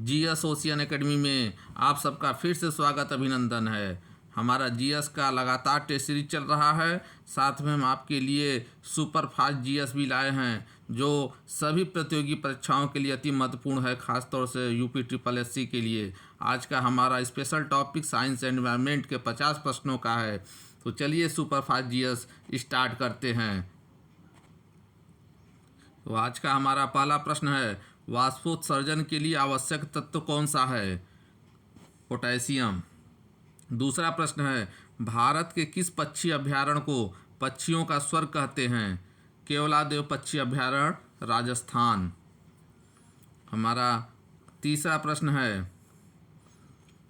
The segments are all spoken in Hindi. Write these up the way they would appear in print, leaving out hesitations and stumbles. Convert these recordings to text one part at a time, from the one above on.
जीएस ओशियन एकेडमी में आप सबका फिर से स्वागत अभिनंदन है। हमारा जीएस का लगातार टेस्ट सीरीज चल रहा है। साथ में हम आपके लिए सुपर फास्ट जीएस भी लाए हैं जो सभी प्रतियोगी परीक्षाओं के लिए अति महत्वपूर्ण है, खासतौर से यूपी ट्रिपल एससी के लिए। आज का हमारा special topic science and environment के 50 प्रश्नों का है। तो चलिए सुपर फास्ट जीएस स्टार्ट करते हैं। तो आज का हमारा पहला प्रश्न है, वाष्पोत्सर्जन के लिए आवश्यक तत्व कौन सा है? पोटेशियम। दूसरा प्रश्न है, भारत के किस पक्षी अभयारण्य को पक्षियों का स्वर्ग कहते हैं? केवलादेव पक्षी अभयारण्य, राजस्थान। हमारा तीसरा प्रश्न है,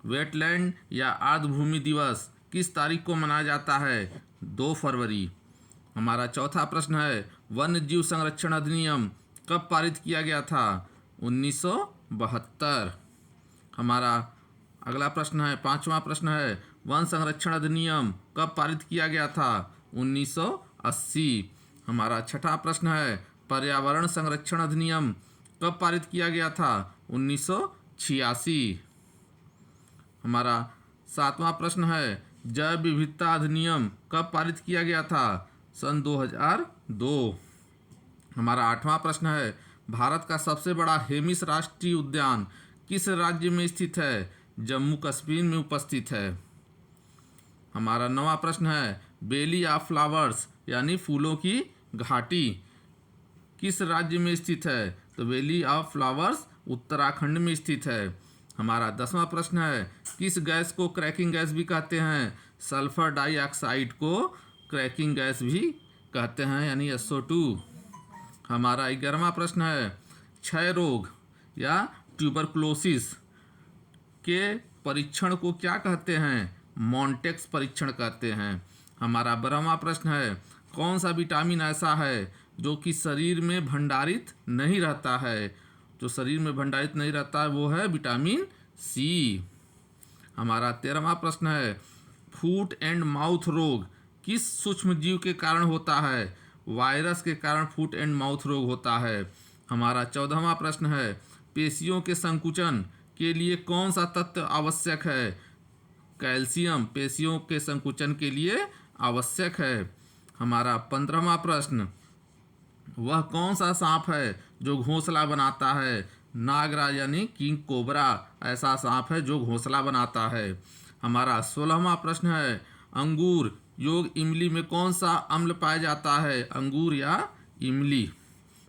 वेटलैंड या आर्द्रभूमि दिवस किस तारीख को मनाया जाता है? 2 फरवरी। हमारा चौथा प्रश्न है, वन्य जीव संरक्षण अधिनियम कब पारित किया गया था? 1972। हमारा अगला प्रश्न है, पांचवा प्रश्न है, वन संरक्षण अधिनियम कब पारित किया गया था? 1980। हमारा छठा प्रश्न है, पर्यावरण संरक्षण अधिनियम कब पारित किया गया था? 1986। हमारा सातवां प्रश्न है, जैव विविधता अधिनियम कब पारित किया गया था? सन 2002। हमारा आठवां प्रश्न है, भारत का सबसे बड़ा हेमिस राष्ट्रीय उद्यान किस राज्य में स्थित है? जम्मू कश्मीर में उपस्थित है। हमारा नवां प्रश्न है, वैली ऑफ फ्लावर्स यानी फूलों की घाटी किस राज्य में स्थित है? तो वैली ऑफ फ्लावर्स उत्तराखंड में स्थित है। हमारा 10वां प्रश्न है, किस गैस को क्रैकिंग गैस भी कहते हैं? सल्फर डाइऑक्साइड को क्रैकिंग गैस भी कहते हैं यानी SO2। हमारा 11वां प्रश्न है, क्षय रोग या ट्यूबरकुलोसिस के परीक्षण को क्या कहते हैं? मॉन्टेक्स परीक्षण कहते हैं। हमारा 12वां प्रश्न है, कौन सा विटामिन ऐसा है जो कि शरीर में भंडारित नहीं रहता है? जो शरीर में भंडारित नहीं रहता है वो है विटामिन सी। हमारा 13वां प्रश्न है, फूट एंड माउथ रोग किस सूक्ष्म जीव के कारण होता है? वायरस के कारण फूट एंड माउथ रोग होता है। हमारा 14वां प्रश्न है, पेशियों के संकुचन के लिए कौन सा तत्व आवश्यक है? कैल्शियम पेशियों के संकुचन के लिए आवश्यक है। हमारा 15वां प्रश्न, वह कौन सा सांप है जो घोंसला बनाता है? नागराज यानी किंग कोबरा ऐसा सांप है जो घोंसला बनाता है। हमारा 16वां प्रश्न है, अंगूर योग इमली में कौन सा अम्ल पाया जाता है? अंगूर या इमली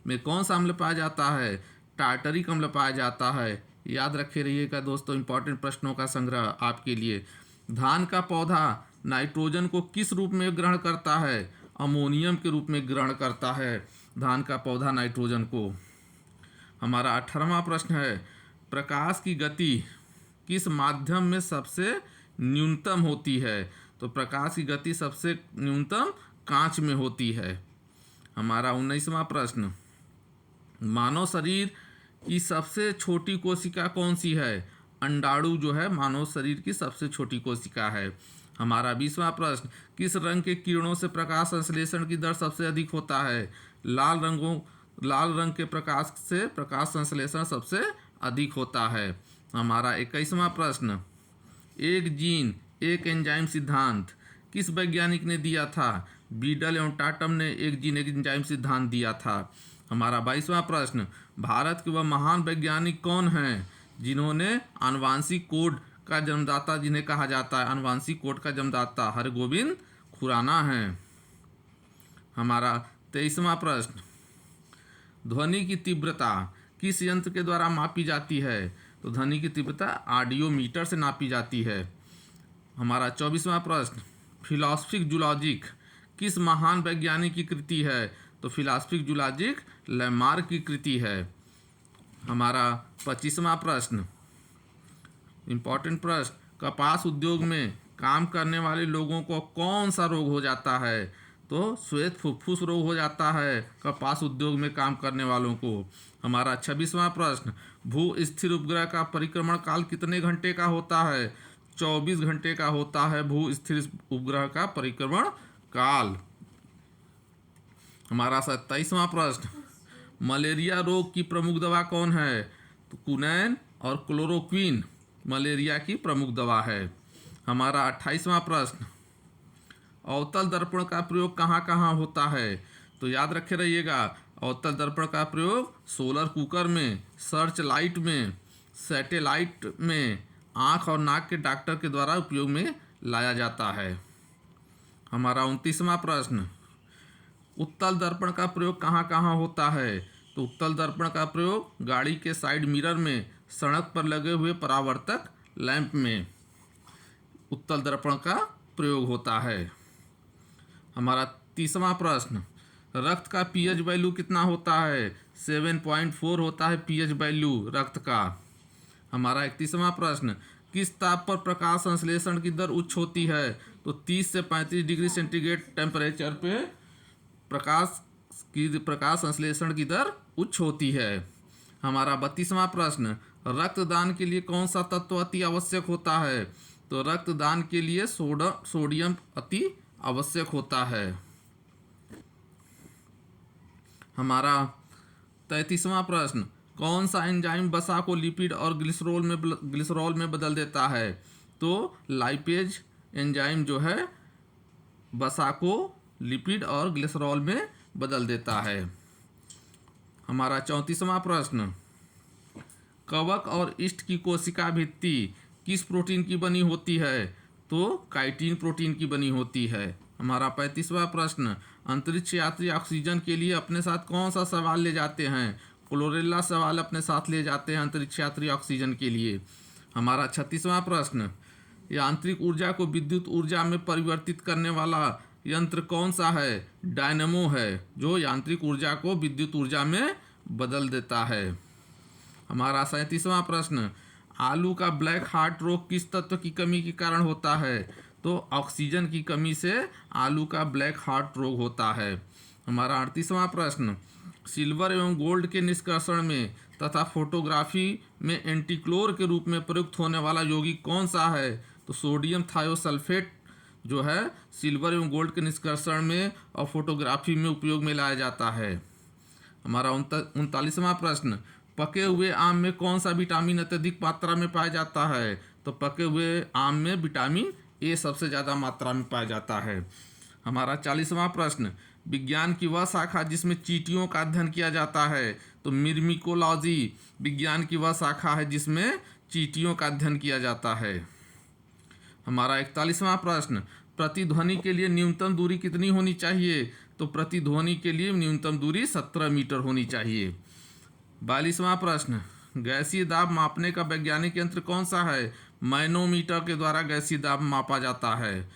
में कौन सा अम्ल पाया जाता है? टार्टरिक अम्ल पाया जाता है। याद रखे रहिएगा दोस्तों, इंपॉर्टेंट प्रश्नों का संग्रह आपके लिए। धान का पौधा नाइट्रोजन को किस रूप में ग्रहण करता है? अमोनियम के रूप में ग्रहण करता है धान का पौधा नाइट्रोजन को। हमारा 18वां प्रश्न है, प्रकाश की गति किस माध्यम में सबसे न्यूनतम होती है? तो प्रकाश की गति सबसे न्यूनतम कांच में होती है। हमारा 19वां प्रश्न, मानव शरीर की सबसे छोटी कोशिका कौन सी है? अंडाणु जो है मानव शरीर की सबसे छोटी कोशिका है। हमारा 20वां प्रश्न, किस रंग के किरणों से प्रकाश संश्लेषण की दर सबसे अधिक होता है? लाल रंग के प्रकाश से प्रकाश संश्लेषण सबसे अधिक होता है। हमारा 21वां प्रश्न, एक जीन एक एंजाइम सिद्धांत किस वैज्ञानिक ने दिया था? बीडल एवं टाटम ने एक जीन एक एंजाइम सिद्धांत दिया था। हमारा 22वां प्रश्न, भारत के वह महान वैज्ञानिक कौन हैं जिन्होंने आनुवांशिक कोड का जन्मदाता जिन्हें कहा जाता है आनुवांशिक कोड का जन्मदाता? हरगोविंद खुराना हैं। हमारा 23वां प्रश्न, ध्वनि की तीव्रता किस यंत्र के द्वारा मापी जाती है? तो ध्वनि की तीव्रता ऑडियोमीटर से नापी जाती है। हमारा 24वां प्रश्न, फिलॉसफिक जूलॉजिक किस महान वैज्ञानिक की कृति है? तो फिलॉसफिक जूलॉजिक लैमार्क की कृति है। हमारा 25वां प्रश्न, इंपॉर्टेंट प्रश्न, कपास उद्योग में काम करने वाले लोगों को कौन सा रोग हो जाता है? तो श्वेत फुफ्फुस रोग हो जाता है कपास उद्योग में काम करने वालों को। हमारा 26वां प्रश्न, भू स्थिर उपग्रह का परिक्रमण काल कितने घंटे का होता है? 24 घंटे का होता है भू स्थिर उपग्रह का परिक्रमण काल। हमारा 27वां प्रश्न, मलेरिया रोग की प्रमुख दवा कौन है? तो क्विनैन और क्लोरोक्विन मलेरिया की प्रमुख दवा है। हमारा 28वां प्रश्न, अवतल दर्पण का प्रयोग कहाँ कहाँ होता है? तो याद रखे रहिएगा, अवतल दर्पण का प्रयोग सोलर कुकर में, सर्च लाइट में, सैटेलाइट में, आँख और नाक के डॉक्टर के द्वारा उपयोग में लाया जाता है। हमारा 29वां प्रश्न, उत्तल दर्पण का प्रयोग कहाँ कहाँ होता है? तो उत्तल दर्पण का प्रयोग गाड़ी के साइड मिरर में, सड़क पर लगे हुए परावर्तक लैंप में उत्तल दर्पण का प्रयोग होता है। हमारा 30वां प्रश्न, रक्त का पीएच वैल्यू कितना होता है? 7.4 होता है पीएच वैल्यू रक्त का। हमारा 31वां प्रश्न, किस ताप पर प्रकाश संश्लेषण की दर उच्च होती है? तो 30 से 35 डिग्री सेंटीग्रेड टेम्परेचर पे प्रकाश संश्लेषण की दर उच्च होती है। हमारा 32वां प्रश्न, रक्तदान के लिए कौन सा तत्व अति आवश्यक होता है? तो रक्तदान के लिए सोडियम अति आवश्यक होता है। हमारा 33वां प्रश्न, कौन सा एंजाइम वसा को लिपिड और ग्लिसरॉल में बदल देता है? तो लाइपेज एंजाइम जो है वसा को लिपिड और ग्लिसरॉल में बदल देता है। हमारा 34वां प्रश्न, कवक और ईस्ट की कोशिका भित्ति किस प्रोटीन की बनी होती है? तो काइटिन प्रोटीन की बनी होती है। हमारा 35वां प्रश्न, अंतरिक्ष यात्री ऑक्सीजन के लिए अपने साथ कौन सा सवाल ले जाते हैं? क्लोरेला सवाल अपने साथ ले जाते हैं अंतरिक्ष यात्री ऑक्सीजन के लिए। हमारा 36वां प्रश्न, यांत्रिक ऊर्जा को विद्युत ऊर्जा में परिवर्तित करने वाला यंत्र कौन सा है? डायनेमो है, जो यांत्रिक ऊर्जा को विद्युत ऊर्जा में बदल देता है। हमारा 37वां प्रश्न, आलू का ब्लैक हार्ट रोग किस तत्व की कमी के कारण होता है? तो ऑक्सीजन की कमी से आलू का ब्लैक हार्ट रोग होता है। हमारा 38वां प्रश्न, सिल्वर एवं गोल्ड के निष्कर्षण में तथा फोटोग्राफी में एंटीक्लोर के रूप में प्रयुक्त होने वाला यौगिक कौन सा है? तो सोडियम थायोसल्फेट जो है सिल्वर एवं गोल्ड के निष्कर्षण में और फोटोग्राफी में उपयोग में लाया जाता है। हमारा 39वां प्रश्न, पके हुए आम में कौन सा विटामिन अत्यधिक मात्रा में पाया जाता है? तो पके हुए आम में विटामिन ए सबसे ज़्यादा मात्रा में पाया जाता है। हमारा 40वां प्रश्न, विज्ञान की वह शाखा जिसमें चींटियों का अध्ययन किया जाता है? तो मिर्मिकोलॉजी विज्ञान की वह शाखा है जिसमें चींटियों का अध्ययन किया जाता है। हमारा 41वां प्रश्न, प्रतिध्वनि के लिए न्यूनतम दूरी कितनी होनी चाहिए? तो प्रतिध्वनि के लिए न्यूनतम दूरी 17 मीटर होनी चाहिए। 42वां प्रश्न, गैसीय दाब मापने का वैज्ञानिक यंत्र कौन सा है? मैनोमीटर के द्वारा गैसीय दाब मापा जाता है।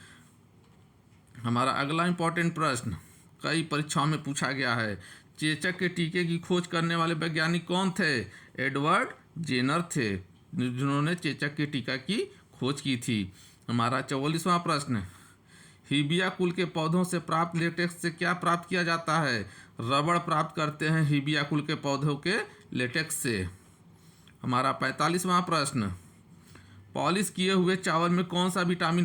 हमारा अगला इंपॉर्टेंट प्रश्न कई परीक्षाओं में पूछा गया है, चेचक के टीके की खोज करने वाले वैज्ञानिक कौन थे? एडवर्ड जेनर थे, जिन्होंने चेचक के टीका की खोज की थी। हमारा 44वां प्रश्न, हिबिया कुल के पौधों से प्राप्त लेटेक्स से क्या प्राप्त किया जाता है? रबड़ प्राप्त करते हैं हिबिया कुल के पौधों के लेटेक्स से। हमारा 45वां प्रश्न, पॉलिश किए हुए चावल में कौन सा विटामिन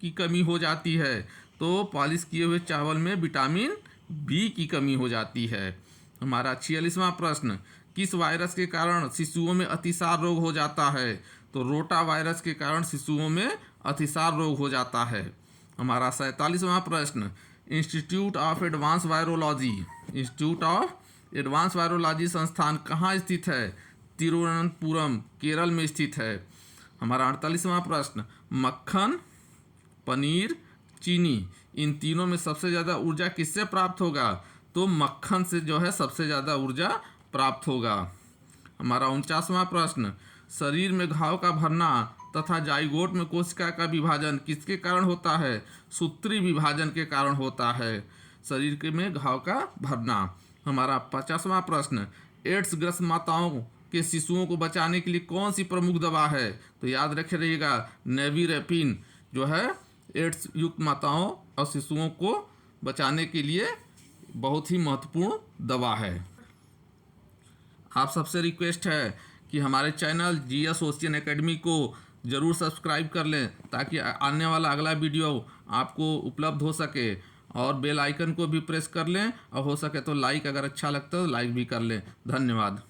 की कमी हो जाती है? तो पॉलिश किए हुए चावल में विटामिन बी की कमी हो जाती है। हमारा 46वां प्रश्न, किस वायरस के कारण शिशुओं में अतिसार रोग हो जाता है? तो रोटा वायरस के कारण शिशुओं में अतिसार रोग हो जाता है। हमारा 47वां प्रश्न, इंस्टीट्यूट ऑफ एडवांस वायरोलॉजी संस्थान कहाँ स्थित है? तिरुवनंतपुरम केरल में स्थित है। हमारा 48वां प्रश्न, मक्खन, पनीर, चीनी इन तीनों में सबसे ज़्यादा ऊर्जा किससे प्राप्त होगा? तो मक्खन से जो है सबसे ज़्यादा ऊर्जा प्राप्त होगा। हमारा 49वां प्रश्न, शरीर में घाव का भरना तथा जाइगोट में कोशिका का विभाजन किसके कारण होता है? सूत्री विभाजन के कारण होता है शरीर के में घाव का भरना। हमारा 50वां प्रश्न, एड्स ग्रस्त माताओं के शिशुओं को बचाने के लिए कौन सी प्रमुख दवा है? तो याद रखे रहिएगा, नेविरेपिन जो है एड्स युक्त माताओं और शिशुओं को बचाने के लिए बहुत ही महत्वपूर्ण दवा है। आप सबसे रिक्वेस्ट है कि हमारे चैनल जीएस ओशियन एकेडमी को ज़रूर सब्सक्राइब कर लें ताकि आने वाला अगला वीडियो आपको उपलब्ध हो सके, और बेल आइकन को भी प्रेस कर लें, और हो सके तो लाइक, अगर अच्छा लगता है तो लाइक भी कर लें। धन्यवाद।